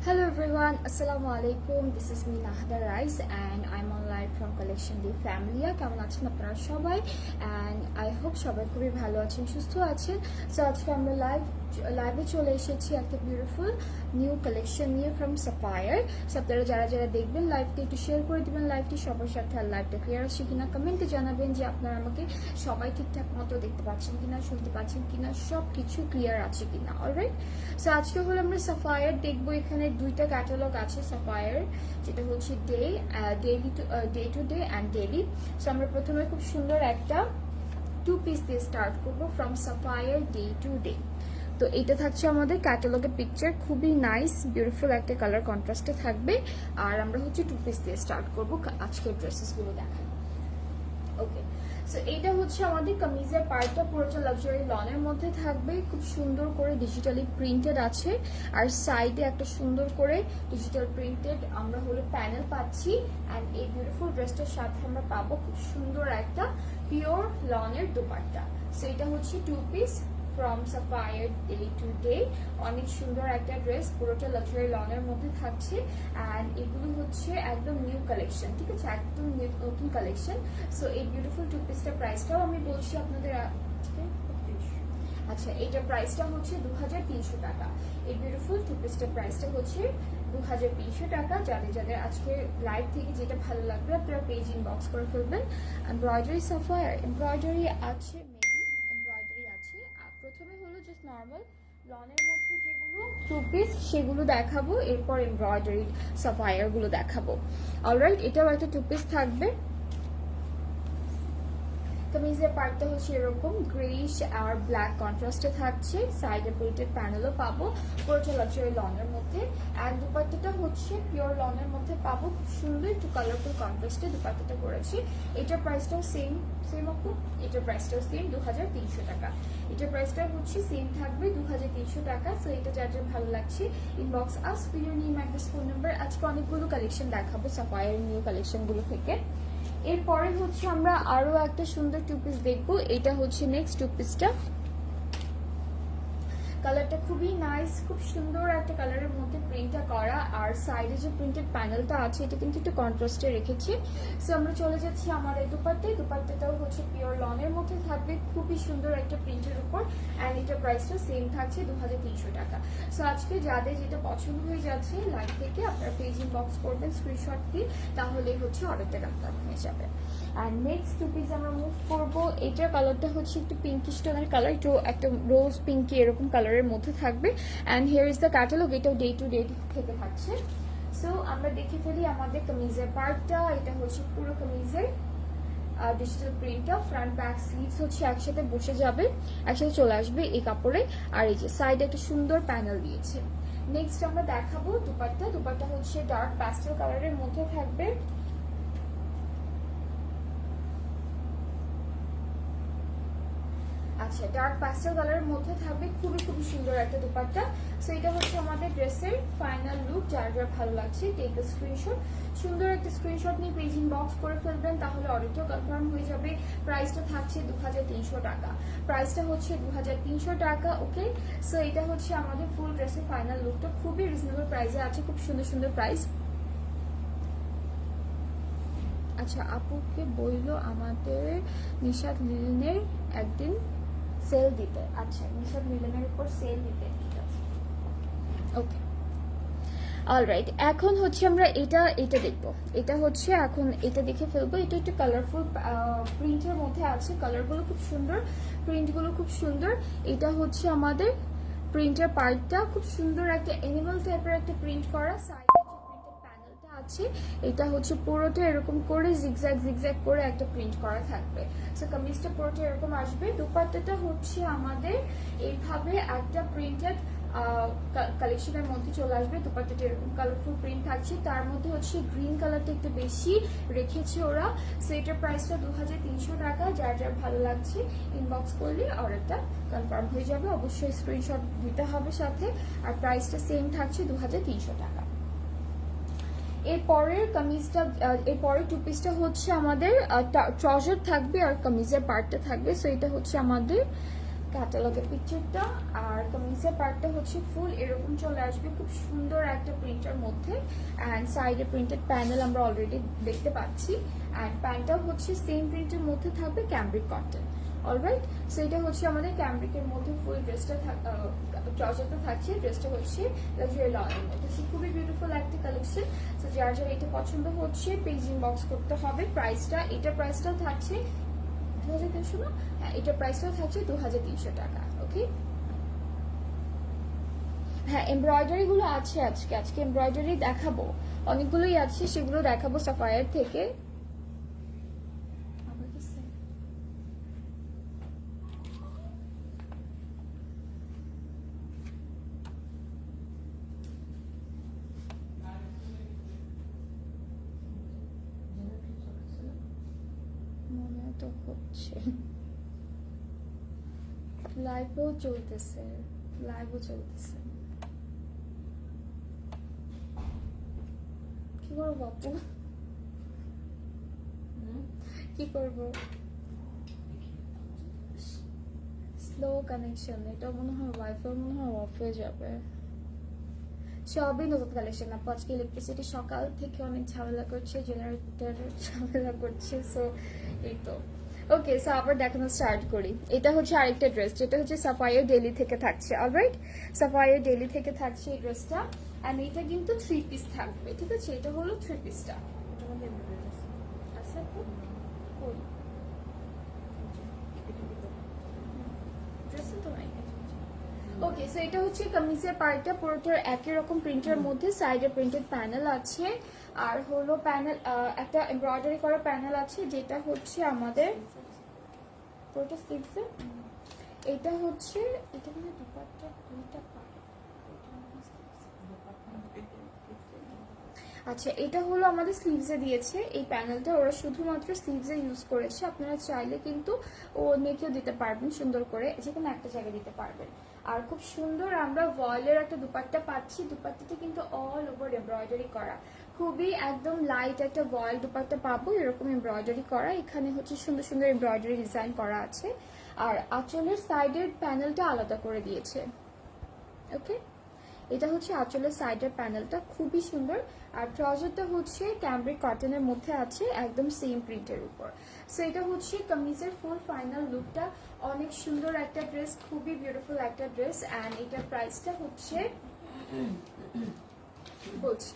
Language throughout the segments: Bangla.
Hello everyone, Assalamu alaikum. This is me Nahda Rais and I'm on live from Collection Day Family. কেমন আছেন আপনারা সবাই? And I hope সবাই খুবই ভালো আছেন, সুস্থ আছেন। So আজকে আমরা লাইভে চলে এসেছি একটা বিউটিফুল নিউ কালেকশন নিয়ে ফ্রম সাফায়ার। সো আপনারা যারা দেখবেন লাইভটি একটু শেয়ার করে দিবেন লাইভটি সবার সাথে, আর লাইভটা ক্লিয়ার আসছে কিনা কমেন্টে জানাবেন যে আপনারা আমাকে সবাই ঠিকঠাক মতো দেখতে পাচ্ছেন কিনা, শুনতে পাচ্ছেন কিনা, সব কিছু ক্লিয়ার আছে কিনা। অলরাইট, সো আজকে হলো আমরা সাফায়ার দেখবো। এখানে দুইটা ক্যাটালগ আছে সাফায়ার, যেটা হচ্ছে day to day and daily. So আমরা প্রথমে খুব সুন্দর একটা 2 পিস দিয়ে স্টার্ট করবো from Sapphire day to day. তো এটা থাকছে আমাদের ক্যাটালগের পিকচার, খুবই নাইস বিউটিফুল একটা কালার কন্ট্রাস্টে থাকবে। আর আমরা হচ্ছে 2 পিস দিয়ে স্টার্ট করবো আজকের ড্রেসেসগুলো দেখানো। ওকে, সো এইটা হচ্ছে আমাদের কামিজের পার্টটা, পুরোটা লাক্সারি লনের মধ্যে থাকবে, খুব সুন্দর করে ডিজিটালি প্রিন্টেড আছে। আর সাইডে একটা সুন্দর করে ডিজিটাল প্রিন্টেড আমরা হলো প্যানেল পাচ্ছি। অ্যান্ড এই বিউটিফুল ড্রেসটার সাথে আমরা পাবো খুব সুন্দর একটা পিওর লনের দোপাট্টা। সো এটা হচ্ছে 2 piece from Sapphire day to day. অনেক সুন্দর একটা ড্রেস, পুরোটা লাক্সারি লনের মধ্যে থাকছে। অ্যান্ড এগুলো হচ্ছে একদম নিউ কালেকশন, ঠিক আছে, একদম নতুন কালেকশন। সো এই বিউটিফুল 2 পিসটার প্রাইসটাও আমি বলছি আপনাদের। আচ্ছা, এইটার প্রাইসটা হচ্ছে 2300 টাকা। এই বিউটিফুল 2 পিসটার প্রাইসটা হচ্ছে 2300 টাকা। যাদের আজকে লাইভ থেকে যেটা ভালো লাগবে আপনারা পেজ ইনবক্স করে ফেলবেন। এমব্রয়ডারি সাফায়ার এমব্রয়ডারি আছে, প্রথমে হলো জাস্ট নর্মাল লনের মধ্যে যেগুলো 2 পিস সেগুলো দেখাবো, এরপর এমব্রয়ডারি সাফায়ার গুলো দেখাবো। অলরাইট, এটাও একটা 2 পিস থাকবে। কামিজের পার্টটা হচ্ছে এরকম গ্রেইশ আর ব্ল্যাক কন্ট্রাস্টে থাকছে, সাইডে প্রিন্টেড প্যানেলও পাবো, পুরোটা লাক্সারি লনের মধ্যে। অ্যান্ড দুপাট্টাটা হচ্ছে পিওর লনের মধ্যে পাবো, খুব সুন্দর একটু কালারফুল কন্ট্রাস্টে দুপাট্টাটা করেছি। এটার প্রাইসটাও সেম আপু, এটার প্রাইসটাও সেম 2300 টাকা। এটার প্রাইসটা হচ্ছে সেম থাকবে 2300 টাকা। সো এটা যার ভালো লাগছে ইনবক্স আস ভিডিও নিয়ে অ্যাড্রেস ফোন নাম্বার। আজকে অনেকগুলো কালেকশন দেখাবো সাফায়ার নিউ কালেকশনগুলো থেকে। এরপরে হচ্ছে আমরা আরো একটা সুন্দর 2 পিস দেখবো। এটা হচ্ছে নেক্সট 2 পিসটা। কালারটা খুবই নাইস, খুব সুন্দর একটা কালারের মধ্যে প্রিন্টটা করা। আর সাইডে যে প্রিন্টেড প্যানেলটা আছে এটা কিন্তু একটু কন্ট্রাস্টে রেখেছি। সো আমরা চলে যাচ্ছি আমার এই দুপাট্টাটাও হচ্ছে পিওর লনের মধ্যে থাকবে, খুবই সুন্দর একটা প্রিন্টের উপর। অ্যান্ড এটার প্রাইসটা সেম থাকছে 2300 টাকা। সো আজকে যাদের যেটা পছন্দ হয়ে যাচ্ছে লাইভ থেকে আপনারা পেজ ইনবক্স করবেন স্ক্রিনশট দিয়ে, তাহলে হচ্ছে অর্ডারটা কনফার্ম হয়ে যাবে। অ্যান্ড নেক্সট 2 পিস আমরা মুভ করবো। এটার কালারটা হচ্ছে একটু পিঙ্কিশ টোনের কালার, একটু একটা রোজ পিঙ্কি এরকম কালারের মধ্যে থাকবে। And here is the catalogue, এটাও ডে টু ডে থেকে থাকছে। সো আমরা দেখে ফেলি আমাদের কামিজের পার্টটা। এটা হচ্ছে পুরো কামিজের ডিজিটাল প্রিন্টটা, ফ্রন্ট ব্যাক স্লিভস হচ্ছে একসাথে বসে যাবে, একসাথে চলে আসবে এই কাপড়ে। আর এই যে সাইডে একটা সুন্দর প্যানেল দিয়েছে। নেক্সট আমরা দেখাবো দুপাট্টা হচ্ছে ডার্ক প্যাস্টেল কালারের মধ্যে থাকবে। আচ্ছা, ডার্ক প্যাস্টেল কালারের মধ্যে থাকবে, খুবই সুন্দর একটা দুপাট্টা। সো এটা হচ্ছে আমাদের ড্রেসের ফাইনাল লুক। যার ভালো লাগছে টেক আ স্ক্রিনশট, সুন্দর একটা স্ক্রিনশট নিয়ে পেজ ইনবক্স করে ফেলবেন, তাহলে অর্ডারটাও কনফার্ম হয়ে যাবে। প্রাইসটা থাকছে 2300 টাকা, প্রাইসটা হচ্ছে 2300 টাকা। ওকে, সো এটা হচ্ছে আমাদের ফুল ড্রেসের ফাইনাল লুকটা, খুবই রিজনেবল প্রাইসে আছে, খুব সুন্দর প্রাইস। আচ্ছা, আপুকে বললো আমাদের নিশাদ লিলেনের একদিন সেল দিতে। আচ্ছা, নিশাদ লিলেনের উপর সেল দিতে, ঠিক আছে, ওকে। অলরাইট, এখন হচ্ছে আমরা এটা দেখবো। এটা হচ্ছে এখন এটা দেখে ফেলবো। এটা একটু কালারফুল প্রিন্টের মধ্যে আছে, কালারগুলো খুব সুন্দর, প্রিন্টগুলো খুব সুন্দর। এটা হচ্ছে আমাদের প্রিন্টের পার্টটা, খুব সুন্দর একটা অ্যানিমাল টাইপের একটা প্রিন্ট করা। সাইডে যে প্রিন্টেড প্যানেলটা আছে এটা হচ্ছে পুরোটা এরকম করে জিগজ্যাগ করে একটা প্রিন্ট করা থাকবে। সো কামিজটা পুরোটা এরকম আসবে। দুপাট্টাটা হচ্ছে আমাদের এইভাবে একটা প্রিন্টেড কালেকশনের মধ্যে চলে আসবে। দুপাট্টাটা এরকম কালারফুল প্রিন্ট থাকছে, তার মধ্যে হচ্ছে গ্রিন কালারটা একটু বেশি রেখেছে ওরা। সো এটার প্রাইসটা 2300 টাকা। যার ভালো লাগছে ইনবক্স করলে অর্ডারটা কনফার্ম হয়ে যাবে। অবশ্যই স্ক্রিনশট দিতে হবে সাথে। আর প্রাইসটা সেম থাকছে 2300 টাকা। এরপরের কামিজটা, এরপরের 2 পিসটা হচ্ছে আমাদের ট্রাউজার থাকবে আর কামিজের পার্টটা থাকবে। সো এটা হচ্ছে আমাদের ক্যাটালগের পিকচারটা। আর কামিজের পার্টটা হচ্ছে ফুল এরকম চলে আসবে, খুব সুন্দর একটা প্রিন্টের মধ্যে। অ্যান্ড সাইডে প্রিন্টেড প্যানেল আমরা অলরেডি দেখতে পাচ্ছি। অ্যান্ড প্যান্টটাও হচ্ছে সেম প্রিন্টের মধ্যে থাকবে, ক্যামব্রিক কটন। অলরাইট, সো এটা হচ্ছে আমাদের ক্যামব্রিকের মধ্যে ফুল ড্রেসটা ট্রাউজারটা থাকছে, ড্রেসটা হচ্ছে লাক্সারি লনের মধ্যে। সো খুবই বিউটিফুল একটা কালেকশন। সো যার যার এটা পছন্দ হচ্ছে পেজ ইনবক্স করতে হবে। প্রাইসটা, এটা প্রাইসটাও থাকছে 2300 না? হ্যাঁ, এটা প্রাইসটাও থাকছে 2300 টাকা। ওকে, হ্যাঁ এমব্রয়ডারি গুলো আছে আজকে এমব্রয়ডারি দেখাবো, অনেকগুলোই আছে, সেগুলো দেখাবো সাফায়ার থেকে। মনে তো হচ্ছে লাইভও চলতেছে, কি করবো বাপু, কি করবো? স্লো কানেকশন, এটা মনে হয় ওয়াইফাই মনে হয় অফ হয়ে যাবে। সবই নতুন কালেকশন আপু। আজকে ইলেকট্রিসিটি সকাল থেকে অনেক ঝামেলা করছে, জেনারেটর ঝামেলা করছে। সো এই তো ওকে, সো আবার দেখানো স্টার্ট করি। এটা হচ্ছে আরেকটা ড্রেস, যেটা হচ্ছে সাফায়ার ডেলি থেকে থাকছে। অলরাইট, সাফায়ার ডেলি থেকে থাকছে এই ড্রেসটা। অ্যান্ড এটা কিন্তু 3 পিস থাকবে, ঠিক আছে? এটা হলো 3 পিসটা। আচ্ছা আপু, ড্রেসটা তো নাই। ওকে, সো এটা হচ্ছে কামিজের পার্টটা, পুরোটার একই রকম প্রিন্টের মধ্যে সাইডে প্রিন্টেড প্যানেল আছে। আর হলো প্যানেল, একটা এমব্রয়ডারি করা প্যানেল আছে, যেটা হচ্ছে আমাদের পুরোটা স্লিভসে। এটা হচ্ছে, এটা মানে দুপাট্টা, দুইটা পার্ট। আচ্ছা, এটা হলো আমাদের স্লিভসে দিয়েছে এই প্যানেলটা, ওরা শুধুমাত্র স্লিভসে ইউজ করেছে। আপনারা চাইলে কিন্তু ও নেকেও দিতে পারবেন, সুন্দর করে যে কোনো একটা জায়গায় দিতে পারবেন। আর খুব সুন্দর আমরা ভয়েলের একটা দুপাট্টা পাচ্ছি, দুপাট্টাটা কিন্তু অল ওভার এমব্রয়ডারি করা, খুবই একদম লাইট একটা ভয়েল দুপাট্টা পাবো, এরকম এমব্রয়ডারি করা। এখানে হচ্ছে সুন্দর সুন্দর এমব্রয়ডারি ডিজাইন করা আছে। আর আঁচলের সাইডের প্যানেলটা আলাদা করে দিয়েছে। ওকে, এটা হচ্ছে আঁচলের সাইডের প্যানেলটা, খুবই সুন্দর। আর ট্রাউজারটা হচ্ছে ক্যামব্রিক কটনের মধ্যে আছে, একদম সেম প্রিন্টের উপর। সো এটা হচ্ছে কামিজের ফুল ফাইনাল লুকটা। অনেক সুন্দর একটা ড্রেস, খুবই বিউটিফুল একটা ড্রেস। অ্যান্ড এটার প্রাইসটা হচ্ছে বলছি,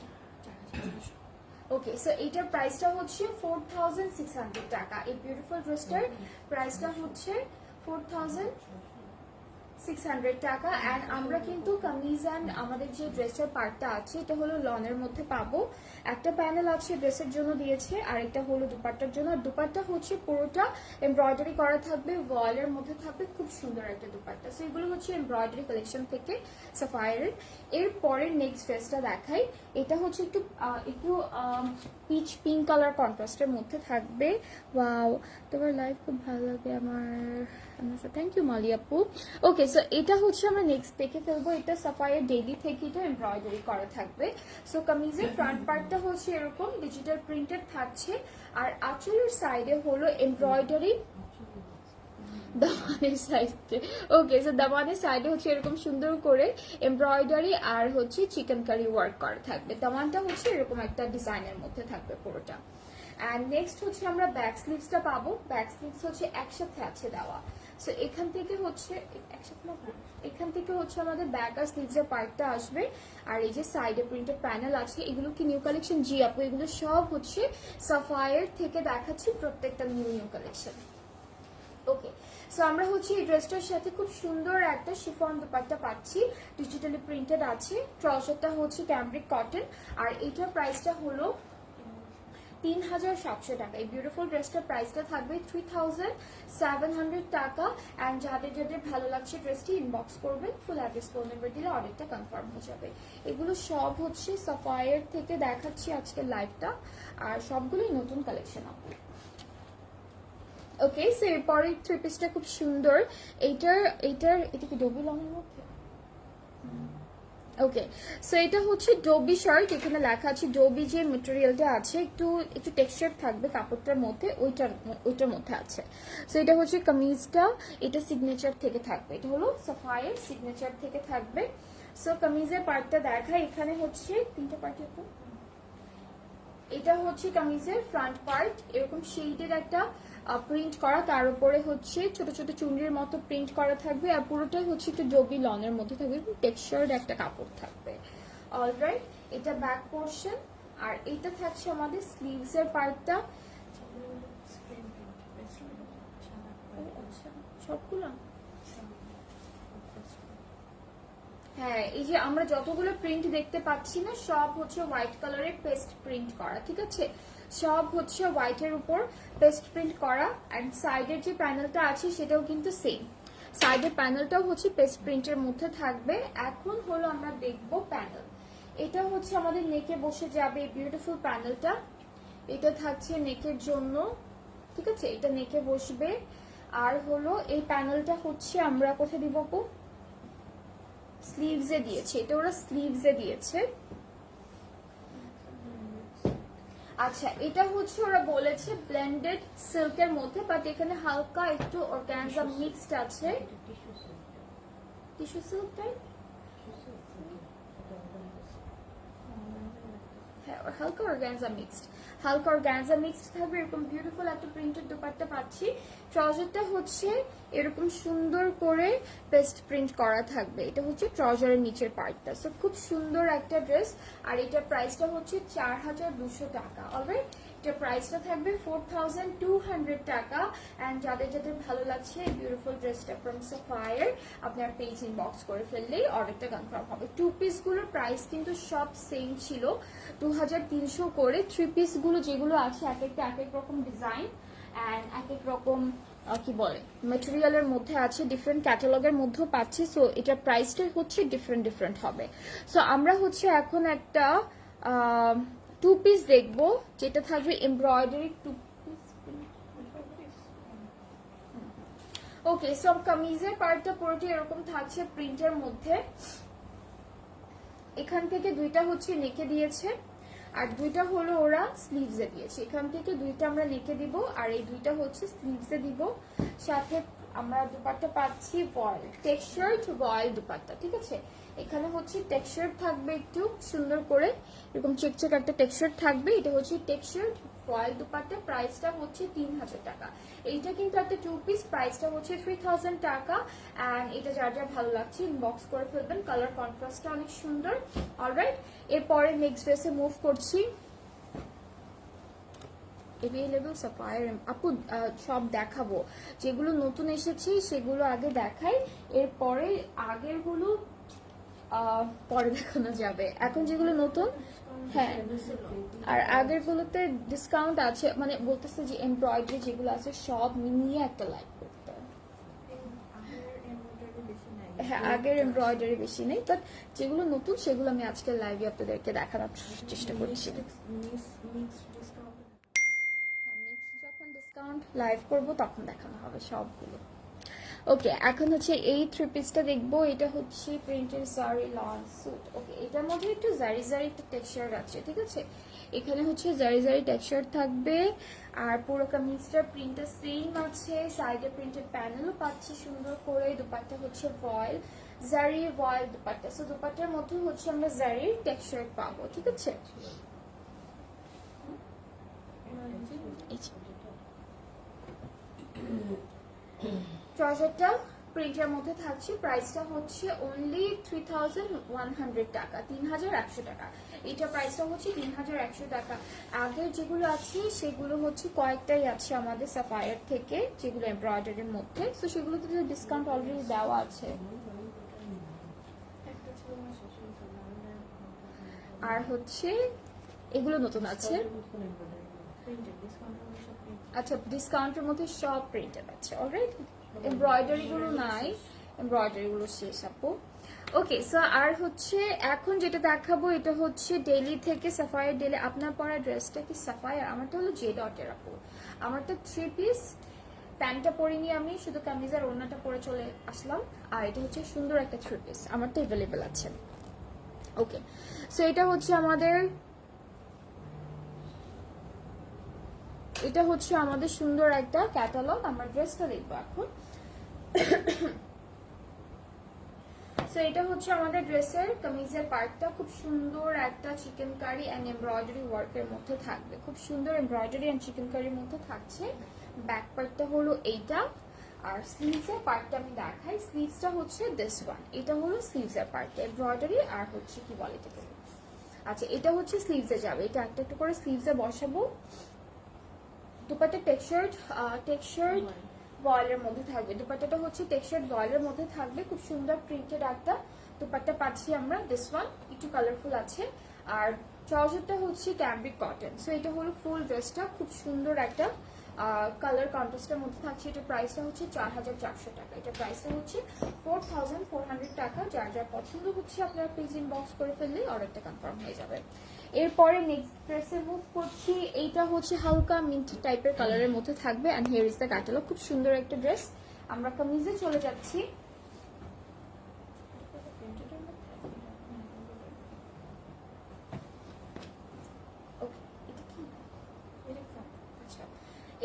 ওকে, সো এটার প্রাইসটা হচ্ছে 4600 টাকা। এই বিউটিফুল ড্রেসটার প্রাইসটা হচ্ছে 4600 টাকা। অ্যান্ড আমরা কিন্তু কামিজ অ্যান্ড আমাদের যে ড্রেসের পার্টটা আছে, এটা হলো লনের মধ্যে পাবো। একটা প্যানেল আছে ড্রেসের জন্য দিয়েছে, আর একটা হলো দুপাট্টার জন্য। আর দুপাট্টা হচ্ছে পুরোটা এমব্রয়ডারি করা থাকবে, ওয়ালের মধ্যে থাকবে, খুব সুন্দর একটা দুপাট্টা। সো এগুলো হচ্ছে এমব্রয়ডারি কালেকশন থেকে সাফায়ারের। এর পরের নেক্সট ড্রেসটা দেখাই। এটা হচ্ছে একটু পিচ পিঙ্ক কালার কন্ট্রাস্টের মধ্যে থাকবে। ওয়াও, তোমার লাইফ খুব ভালো লাগে আমার। থ্যাংক ইউ মালি আপু। ওকে, সো এটা হচ্ছে আমরা নেক্সট দেখে ফেলবো। এটা সাফায়ার ডেইলি থেকে এটা এমব্রয়ডারি করা থাকবে। সো কামিজের ফ্রন্ট পার্টটা হচ্ছে এরকম ডিজিটাল প্রিন্টেড থাকছে। আর আঁচলের সাইডে হলো এমব্রয়ডারি দামানের সাইডে। ওকে, সো দামানের সাইডে হচ্ছে এরকম সুন্দর করে এমব্রয়ডারি আর হচ্ছে চিকেন কারি ওয়ার্ক করা থাকবে। দামানটা হচ্ছে এরকম একটা ডিজাইনের মধ্যে থাকবে পুরোটা। অ্যান্ড নেক্সট হচ্ছে আমরা ব্যাক স্লিভসটা পাবো। ব্যাক স্লিভস হচ্ছে একসাথে আছে দেওয়া। সো এখান থেকে হচ্ছে এখান থেকে হচ্ছে আমাদের ব্যাক আর স্লিভসের পার্টটা আসবে। আর এই যে সাইডে প্রিন্টেড প্যানেল আছে, এগুলো কি নিউ কালেকশন? জি আপু, এগুলো সব হচ্ছে সাফায়ার থেকে দেখাচ্ছি, প্রত্যেকটা নিউ নিউ কালেকশন। ওকে, সো আমরা হচ্ছে এই ড্রেসটার সাথে খুব সুন্দর একটা শিফন দুপাট্টা পাচ্ছি, ডিজিটালি প্রিন্টেড আছে। ট্রাউজারটা হচ্ছে ক্যামব্রিক কটন। আর এটার প্রাইসটা হলো 3700 টাকা। এই বিউটিফুল ড্রেসটার প্রাইসটা থাকবে 3700 টাকা। অ্যান্ড যাদের যাদের ভালো লাগছে ড্রেসটি ইনবক্স করবেন, ফুল অ্যাড্রেস ফোন নাম্বার দিলে অর্ডারটা কনফার্ম হয়ে যাবে। এগুলো সব হচ্ছে সাফায়ার থেকে দেখাচ্ছি আজকের লাইভটা, আর সবগুলোই নতুন কালেকশন আপু। ওকে, সো এরপরে থ্রি পিসটা খুব সুন্দর। এটা কি ডবল লংয়ের মধ্যে? ওকে, সো এটা হচ্ছে ডোবি শার্ট, এখানে লেখা আছে ডোবি যে মেটেরিয়ালটা আছে একটু একটু টেক্সচার থাকবে কাপড়টার মধ্যে, ওইটার মধ্যে আছে। সো এটা হচ্ছে কামিজটা, এটা সিগনেচার থেকে থাকবে, এটা হলো সাফায়ার সিগনেচার থেকে থাকবে। সো কামিজের পার্টটা দেখা, এখানে হচ্ছে তিনটা পার্ট, এটা হচ্ছে কামিজের ফ্রন্ট পার্ট, এরকম শেডের একটা প্রিন্ট করা, তার উপরে হচ্ছে ছোট ছোট চুনরির মতো প্রিন্ট করা থাকবে, আর পুরোটাই হচ্ছে একটু ডোবি লনের মধ্যে থাকবে, টেক্সচার্ড একটা কাপড় থাকবে। অলরাইট, এটা ব্যাক পোর্শন, আর এটা থাকছে আমাদের স্লিভস এর পার্টটা। সবগুলো, হ্যাঁ, এই যে আমরা যতগুলো প্রিন্ট দেখতে পাচ্ছি না, সব হচ্ছে হোয়াইট কালারের পেস্ট প্রিন্ট করা, ঠিক আছে, সব হচ্ছে হোয়াইটের উপর পেস্ট প্রিন্ট করা। অ্যান্ড সাইডের যে প্যানেলটা আছে সেটাও কিন্তু সেম, সাইডের প্যানেলটাও হচ্ছে পেস্ট প্রিন্টের মধ্যে থাকবে। এখন হলো আমরা দেখব প্যানেল, এটা হচ্ছে আমাদের নেকে বসে যাবে এই বিউটিফুল প্যানেলটা, এটা থাকছে নেকের জন্য, ঠিক আছে, এটা নেকে বসবে। আর হলো এই প্যানেলটা হচ্ছে আমরা কোথায় দিব, স্লিভসে দিয়েছে, এটা ওরা স্লিভসে দিয়েছে। আচ্ছা, এটা হচ্ছে ওরা বলেছে ব্লেন্ডেড সিল্কের মধ্যে, বাট এখানে হালকা একটু অর্গানজা মিক্সড আছে, টিস্যু সিল্ক টাইপ, হ্যাঁ, হালকা অর্গানজা মিক্সড, হালকা অর্গানজা মিক্সড থাকবে। এরকম বিউটিফুল একটা প্রিন্টেড দোপাট্টা পাচ্ছি। ট্রাউজারটা হচ্ছে এরকম সুন্দর করে পেস্ট প্রিন্ট করা থাকবে, এটা হচ্ছে ট্রাউজারের নিচের পার্টটা। সো খুব সুন্দর একটা ড্রেস, আর এটার প্রাইসটা হচ্ছে 4200 টাকা। অলরাইট, এটার প্রাইসটা থাকবে 4200 টাকা। অ্যান্ড যাদের যাদের ভালো লাগছে এই বিউটিফুল ড্রেসটা ফ্রম সাফায়ার, আপনার পেজ ইনবক্স করে ফেললেই অর্ডারটা কনফার্ম হবে। টু পিসগুলোর প্রাইস কিন্তু সব সেম ছিল, 2300 করে। থ্রি পিসগুলো যেগুলো আছে এক একটা এক এক রকম ডিজাইন অ্যান্ড এক এক রকম কি বলে মেটেরিয়ালের মধ্যে আছে, ডিফারেন্ট ক্যাটালগের মধ্যেও পাচ্ছি। সো এটার প্রাইসটা হচ্ছে ডিফারেন্ট ডিফারেন্ট হবে। সো আমরা হচ্ছে এখন একটা টু পিস দেখবো, যেটা থাকবে এমব্রয়ডারি টু পিস। ওকে, সো কামিজের পার্টটা পুরোটি এরকম থাকছে প্রিন্টের মধ্যে, এখান থেকে দুইটা হচ্ছে নেকে দিয়েছে, আর দুইটা হলো ওরা স্লিভসে দিয়েছে। এখান থেকে দুইটা আমরা নেকে দিব, আর এই দুইটা হচ্ছে স্লিভসে দিব। সাথে আমরা দুপাট্টা পাচ্ছি ভয়েল টেক্সচার্ড ভয়েল দুপাট্টা, ঠিক আছে। এখানে হচ্ছে টেক্সচার থাকবে একটু সুন্দর করে, এরকম চেকচেক একটা টেক্সচার থাকবে। এটা হচ্ছে টেক্সচার্ড ভয়েল দুপাট্টা, প্রাইসটা হচ্ছে 3000 টাকা। এইটা কিন্তু একটা টু পিস, প্রাইসটা হচ্ছে 3000 টাকা। অ্যান্ড এটা যার যার ভালো লাগছে ইনবক্স করে ফেলবেন, কালার কন্ট্রাস্টটা অনেক সুন্দর। অলরাইট, এরপরে নেক্সট ড্রেসে মুভ করছি। অ্যাভেলেবল সাফায়ার আপু সব দেখাবো, যেগুলো নতুন এসেছে সেগুলো আগে দেখাই, এরপরে আগেরগুলো পরে দেখানো যাবে। এখন যেগুলো নতুন, হ্যাঁ, আর আগেরগুলোতে ডিসকাউন্ট আছে, মানে বলতেছে যে এমব্রয়ডারি যেগুলো আছে সব মিলিয়ে একটা লাইভ করতে। হ্যাঁ, আগের এমব্রয়ডারি বেশি নেই, বাট যেগুলো নতুন সেগুলো আমি আজকে লাইভে আপনাদেরকে দেখানোর চেষ্টা করছি। যখন ডিসকাউন্ট লাইভ করব তখন দেখানো হবে সবগুলো। ওকে, এখন হচ্ছে এই থ্রি পিসটা দেখবো, এটা হচ্ছে প্রিন্টেড জারি লং স্যুট। ওকে, এটার মধ্যে একটু জারি জারি একটা টেক্সচার আছে, ঠিক আছে, এখানে হচ্ছে জারি জারি টেক্সচার থাকবে। আর পুরো কামিজটার প্রিন্টটা সেম আছে, সাইডে প্রিন্টেড প্যানেলও পাচ্ছি সুন্দর করে। দুপাট্টা হচ্ছে ভয়েল জারি ভয়েল দুপাট্টা, সো দুপাট্টার মধ্যে হচ্ছে আমরা জারির টেক্সচার পাবো, ঠিক আছে। ট্রাউজারটা প্রিন্টের মধ্যে থাকছে, প্রাইসটা হচ্ছে অনলি 3100 টাকা, 3100 টাকা। এটা প্রাইসটা হচ্ছে 3100 টাকা। আগের যেগুলো আছে সেগুলো হচ্ছে কয়েকটাই আছে আমাদের সাফায়ার থেকে, যেগুলো এমব্রয়ডারির মধ্যে, তো সেগুলোতে ডিসকাউন্ট অলরেডি দেওয়া আছে। আর হচ্ছে এগুলো নতুন আছে, আচ্ছা, ডিসকাউন্টের মধ্যে সব প্রিন্টেড আছে। অলরাইট, এমব্রয়ডারি গুলো নাই, এমব্রয়ডারি গুলো শেষ আপু। ওকে, সো আর হচ্ছে এখন যেটা দেখাবো এটা হচ্ছে ডেলি থেকে সাফায়ার ডেলি। আপনার পরা ড্রেসটা কি সাফায়ার? আমারটা হলো জে ডটের আপু, আমারটা থ্রি পিস, প্যান্টটা পরিনি আমি, শুধু কামিজ আর ওড়নাটা পরে চলে আসলাম। আর এটা হচ্ছে সুন্দর একটা থ্রি পিস, আমারটা অ্যাভেলেবেল আছে। ওকে, সো এটা হচ্ছে আমাদের সুন্দর একটা ক্যাটালগ। আমরা ড্রেসটা দেখবো এখন। সো এটা হচ্ছে আমাদের ড্রেসের কামিজের পার্টটা, খুব সুন্দর একটা চিকেন কারি অ্যান্ড এমব্রয়ডারি ওয়ার্কের মধ্যে থাকবে, খুব সুন্দর এমব্রয়ডারি অ্যান্ড চিকেন কারির মধ্যে থাকছে। ব্যাক পার্টটা হলো এইটা, আর স্লিভসের পার্টটা আমি দেখাই। স্লিভসটা হচ্ছে দিস ওয়ান, এটা হলো স্লিভসের পার্টটা, এমব্রয়ডারি আর হচ্ছে কি বলে এটাকে, আচ্ছা এটা হচ্ছে স্লিভসে যাবে, এটা একটা একটা করে স্লিভসে বসাবো। দুপাট্টা টেক্সচার্ড বয়েলের মধ্যে থাকবে, দুপাট্টাটা হচ্ছে টেক্সচার্ড বয়েলের মধ্যে থাকবে, খুব সুন্দর প্রিন্টেড একটা দুপাট্টা পাচ্ছি আমরা। দিস ওয়ান একটু কালারফুল আছে, আর ট্রাউজারটা হচ্ছে ক্যাম্ব্রিক কটন। সো এটা হলো ফুল ড্রেসটা, খুব সুন্দর একটা কালার কন্ট্রাস্টের মধ্যে থাকছে। এটা প্রাইসটা হচ্ছে 4400 টাকা, এটা প্রাইসটা হচ্ছে 4400 টাকা। যার যার পছন্দ হচ্ছে আপনারা প্লিজ ইনবক্স করে ফেললে অর্ডারটা কনফার্ম হয়ে যাবে। এরপরে নেক্সট ড্রেসে মুভ করছি। এইটা হচ্ছে হালকা মিন্ট টাইপের কালারের মধ্যে থাকবে, and here is the catalogue. খুব সুন্দর একটা ড্রেস। আমরা কামিজে চলে যাচ্ছি।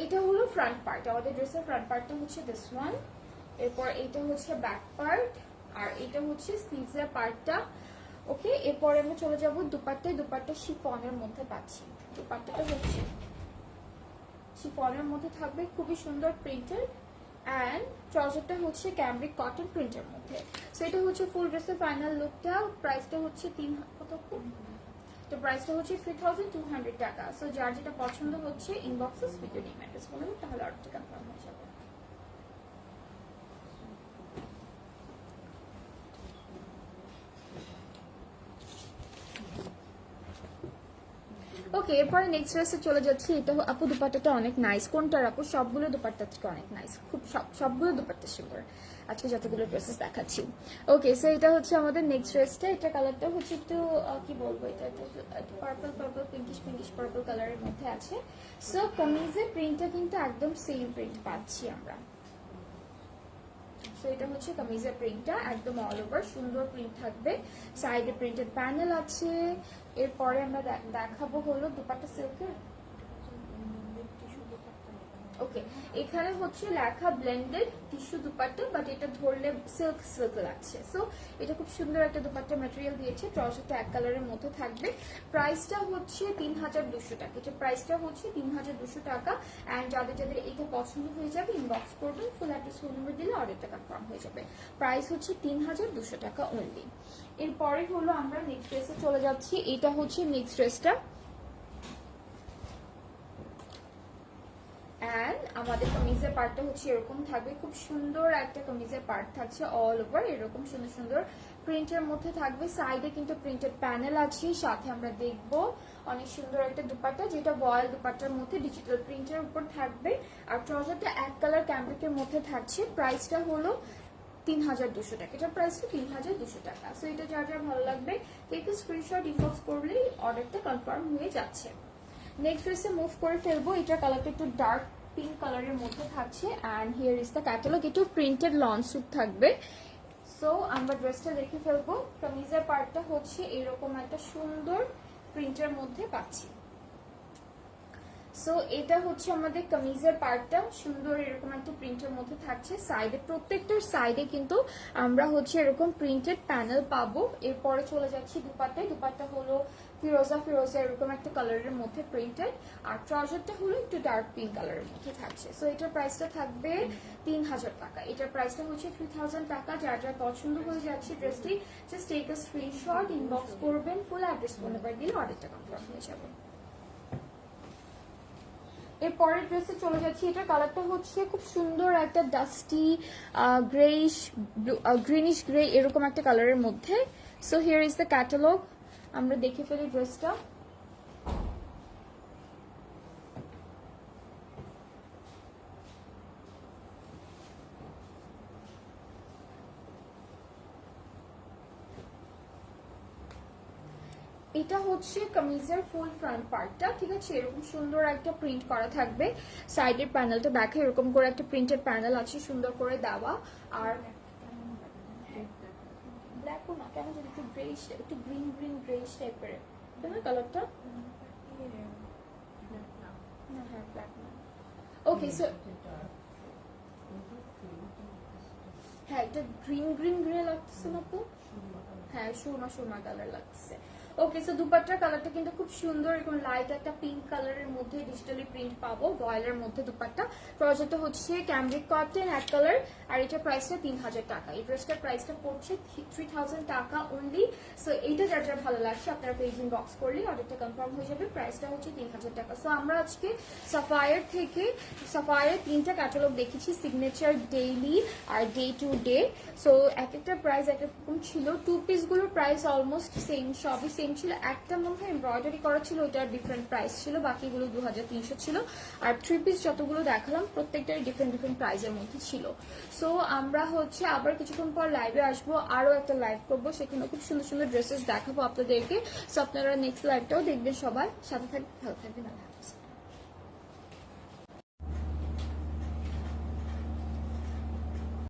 এটা হলো ফ্রন্ট পার্ট, আমাদের ড্রেসের ফ্রন্ট পার্টটা হচ্ছে দিস ওয়ান। এরপর এটা হচ্ছে ব্যাক পার্ট, আর এটা হচ্ছে স্লিভসের পার্টটা। ওকে, এরপরে আমরা চলে যাব দুপাট্টায়। দুপাট্টা শিফনের মধ্যে পাচ্ছি, দুপাট্টাটা হচ্ছে শিফনের মধ্যে থাকবে, খুবই সুন্দর প্রিন্টেড, অ্যান্ড ট্রাউজারটা হচ্ছে ক্যাম্ব্রিক কটন প্রিন্টের মধ্যে। সো এটা হচ্ছে ফুল ড্রেসের ফাইনাল লুকটা। প্রাইসটা হচ্ছে 3200 টাকা। সো যার যেটা পছন্দ হচ্ছে ইনবক্সে ভিডিও নিয়ে মেসেজ করবেন, তাহলে অর্ডারটা কনফার্ম হয়ে যাবে। ওকে, এরপরে নেক্সট ড্রেসে চলে যাচ্ছি। এটা আপু দুপাট্টাটা অনেক নাইস। কোনটার আপু? সবগুলো দুপাট্টা থেকে অনেক নাইস, খুব সবগুলো দুপাট্টা সুন্দর আজকে যতগুলো ড্রেসেস দেখাচ্ছি। ওকে, সো এটা হচ্ছে আমাদের নেক্সট ড্রেসটা। এটা কালারটা হচ্ছে একটু কি বলবো, এটা পার্পল পিঙ্কিশ পার্পল কালারের মধ্যে আছে। সো কামিজের প্রিন্টটা কিন্তু একদম সেম প্রিন্ট পাচ্ছি আমরা। সো এটা হচ্ছে কামিজের প্রিন্টটা, একদম অল ওভার সুন্দর প্রিন্ট থাকবে, সাইডে প্রিন্টেড প্যানেল আছে। এরপরে আমরা দেখাবো হলো দুপাট্টা সিল্কের। ওকে, এখানে হচ্ছে লেখা ব্লেন্ডেড টিস্যু দুপাট্টা, বাট এটা ধরলে সিল্ক লাগছে। সো এটা খুব সুন্দর একটা দুপাট্টা ম্যাটেরিয়াল দিয়েছে। ট্রাউজারটা এক কালারের মধ্যে থাকবে। প্রাইসটা হচ্ছে 3200 টাকা, এটা প্রাইসটা হচ্ছে 3200 টাকা। অ্যান্ড যাদের যাদের এটা পছন্দ হয়ে যাবে ইনবক্স করবেন, ফুল অ্যাড্রেস ফোন নাম্বার দিলে অর্ডারটা কনফার্ম হয়ে যাবে। প্রাইস হচ্ছে 3200 টাকা অনলি। এরপরে হলো আমরা নেক্সট ড্রেসে চলে যাচ্ছি। এটা হচ্ছে নেক্সট ড্রেসটা, অ্যান্ড আমাদের কামিজের পার্টটা হচ্ছে এরকম থাকবে, খুব সুন্দর একটা কামিজের পার্ট থাকছে অল ওভার এরকম সুন্দর সুন্দর প্রিন্টের মধ্যে থাকবে। সাইডে কিন্তু প্রিন্টেড প্যানেল আছে, সাথে আমরা দেখব অনেক সুন্দর একটা দুপাট্টা, যেটা বয়েল দুপাট্টার মধ্যে ডিজিটাল প্রিন্টের উপর থাকবে। আর ট্রাউজারটা এক কালার ক্যাম্ব্রিকের মধ্যে থাকছে। প্রাইসটা হলো 3200 টাকা, এটার প্রাইসটা 3200 টাকা। সো এটা যার যার ভালো লাগবে কেউ স্ক্রিনশট ইনবক্স করলেই অর্ডারটা কনফার্ম হয়ে যাচ্ছে। নেক্সট ড্রেসে মুভ করে ফেলবো। এটা কালারটা একটু ডার্ক পিঙ্ক কালারের মধ্যে থাকছে, and here is the catalogue. একটু প্রিন্টেড লং স্যুট থাকবে। সো আমরা ড্রেসটা দেখে ফেলবো। কামিজের পার্টটা হচ্ছে এরকম একটা সুন্দর প্রিন্টের মধ্যে পাচ্ছি। সো এটা হচ্ছে আমাদের কামিজের পার্টটা, সুন্দর এরকম একটা প্রিন্টের মধ্যে থাকছে। সাইডে প্রত্যেকটার সাইডে কিন্তু আমরা হচ্ছে এরকম প্রিন্টেড প্যানেল পাবো। এরপরে চলে যাচ্ছি দুপাট্টায়। দুপাট্টা হলো ফিরোজা এরকম একটা কালারের মধ্যে প্রিন্টেড, আর ট্রাউজারটা হলো একটু ডার্ক পিঙ্ক কালারের মধ্যে থাকছে। সো এটার প্রাইসটা থাকবে 3000 টাকা, এটার প্রাইসটা হচ্ছে 3000 টাকা। যার যার পছন্দ হয়ে যাচ্ছে ড্রেসটি just take a screenshot inbox করবেন, ফুল অ্যাড্রেস ফোন নাম্বার দিলে অর্ডারটা কনফার্ম হয়ে যাবে। এর পরের ড্রেসে চলে যাচ্ছি। এটার কালারটা হচ্ছে খুব সুন্দর একটা ডাস্টি গ্রিনিশ গ্রে এরকম একটা কালারের মধ্যে। So here is the catalogue. আমরা দেখে ফেলি ড্রেসটা। এটা হচ্ছে কামিজের ফুল ফ্রন্ট পার্টটা, ঠিক আছে। এরকম সুন্দর একটা প্রিন্ট করা থাকবে। সাইডের প্যানেলটা দেখে এরকম করে একটা প্রিন্টেড প্যানেল আছে সুন্দর করে দেওয়া। আর ব্ল্যাক আপু না কেন যদি একটু গ্রেইশ, একটু গ্রিন গ্রিন গ্রেইশ টাইপের, তাই না কালারটা? না হ্যাঁ ব্ল্যাক না। ওকে সো হ্যাঁ এটা গ্রিন গ্রিন গ্রে লাগতেছে না আপু? হ্যাঁ সুরমা সুরমা কালার লাগছে। ওকে সো দুপাট্টার কালারটা কিন্তু খুব সুন্দর, এরকম লাইট একটা পিঙ্ক কালারের মধ্যে ডিজিটালি প্রিন্ট পাবো, ভয়েলের মধ্যে দুপাট্টা। প্রজেক্টটা হচ্ছে ক্যামব্রিক কটন এক কালার, আর এটার প্রাইসটা 3000 টাকা। এই ড্রেসটার প্রাইসটা পড়ছে 3000 টাকা অনলি। সো এইটা যার যার ভালো লাগছে আপনারা পেজ ইনবক্স করলে অর্ডারটা কনফার্ম হয়ে যাবে। প্রাইসটা হচ্ছে 3000 টাকা। সো আমরা আজকে সাফায়ার থেকে সাফায়ারের 3টা ক্যাটালগ দেখেছি, signature, daily R day to day. So এক একটা প্রাইস এক রকম ছিল। টু পিসগুলোর প্রাইস অলমোস্ট সেম, সবই সেম ছিল। একটা মনে হয় এমব্রয়ডারি করা ছিল, ওটার ডিফারেন্ট প্রাইস ছিল, বাকিগুলো 2300 ছিল। আর থ্রি পিস যতগুলো দেখালাম প্রত্যেকটারই ডিফারেন্ট ডিফারেন্ট প্রাইসের মধ্যে ছিল। সো আমরা হচ্ছে আবার কিছুক্ষণ পর লাইভে আসবো, আরও একটা লাইভ করবো, সেখানে খুব সুন্দর সুন্দর ড্রেসেস দেখাবো আপনাদেরকে। সো আপনারা নেক্সট লাইভটাও দেখবেন, সবাই সাথে থাকবেন, ভালো থাকবেন, আল্লাহ হাফেজ।